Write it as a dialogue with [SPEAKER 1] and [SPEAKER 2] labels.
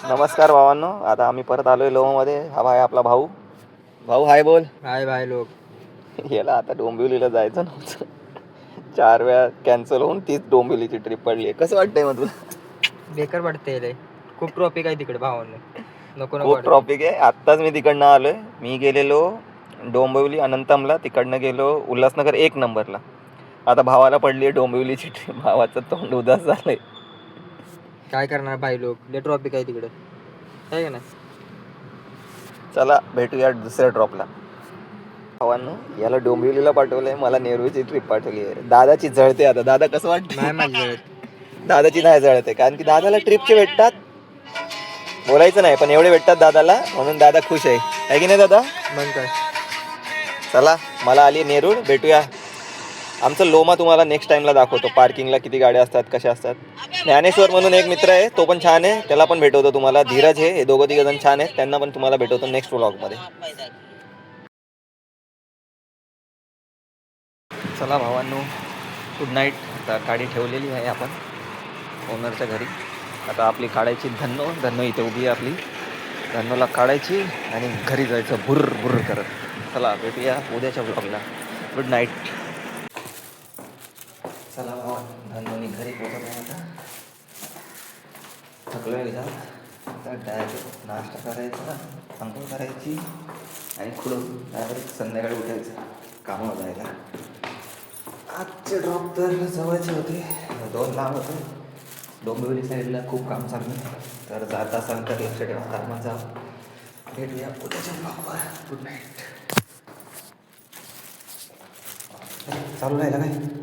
[SPEAKER 1] नमस्कार भावांनो, आता आम्ही परत आलोय लोहमध्ये. हा भाई आपला भाऊ. भाऊ हाय बोल.
[SPEAKER 2] हाय भाई लोक.
[SPEAKER 1] याला आता डोंबिवलीला जायचं नव्हतं, 4 वेळा कॅन्सल होऊन 30 डोंबिवलीची ट्रिप पडली. कसं वाटतंय मग तुला?
[SPEAKER 2] बेकार वाटतंय रे, खूप ट्रॉफिक आहे तिकडे भावांनो. नको नको
[SPEAKER 1] खूप
[SPEAKER 2] वाटतंय.
[SPEAKER 1] ट्रॉफिक आहे. आत्ताच मी तिकडनं आलोय. मी गेलेलो डोंबिवली अनंतमला, तिकडनं गेलो उल्हासनगर 1 नंबरला. आता भावाला पडली डोंबिवलीची ट्रिप. भावाचं तोंड उदास झालंय.
[SPEAKER 2] काय करणार भाई लोक, लय ट्रॉफिक आहे तिकडे, आहे का नाही?
[SPEAKER 1] चला भेटूया दुसऱ्या ड्रॉपला. भावांनो, याला डोंबिवलीला पाठवलंय, मला नेरूळची ट्रिप पाठवली आहे. दादाची जळते आता. दादा कसं वाटतं?
[SPEAKER 2] नाही माझी वेळेत.
[SPEAKER 1] दादाची नाही जळते, कारण की दादाला ट्रिपचे भेटतात. बोलायचं नाही, पण एवढे भेटतात दादाला, म्हणून दादा खुश आहे की नाही दादा?
[SPEAKER 2] मग काय.
[SPEAKER 1] चला, मला आली नेरूळ. भेटूया. आमचं लोमा तुम्हाला नेक्स्ट टाइमला दाखवतो. पार्किंगला किती गाड्या असतात, कशा असतात. ज्ञानेश्वर म्हणून एक मित्र आहे, तो पण छान आहे, त्याला पण भेटवतो तुम्हाला. धीरज हे दोघं तिघ जण छान आहेत, त्यांना पण तुम्हाला भेटवतो नेक्स्ट व्लॉगमध्ये. चला भावांनो, गुड नाईट. आता गाडी ठेवलेली आहे आपण ओनरच्या घरी. आता आपली काढायची धन्नो इथे उभी आहे आपली. धन्नोला काढायची आणि घरी जायचं भुर्र भुर्र करत. चला भेटूया उद्याच्या ब्लॉगला. Good night. चला भावा, धन्नोनी घरी पोहोचत आहे आता. थकलो आहे आता डायरेक्ट नाश्ता करायचा, अंघोळ करायची आणि पुढं डायरेक्ट संध्याकाळी उठायचं कामावर जायला. आजचे ड्रॉप तर जवळचे होते, 2 लांब होते. डोंबिवली साईडला खूप काम चालू आहे, तर जात असाल तर लक्ष ठेवा, आरामात जा. भेटूया उद्याच्या ब्लॉगवर. Good night. चालू राहिला काय?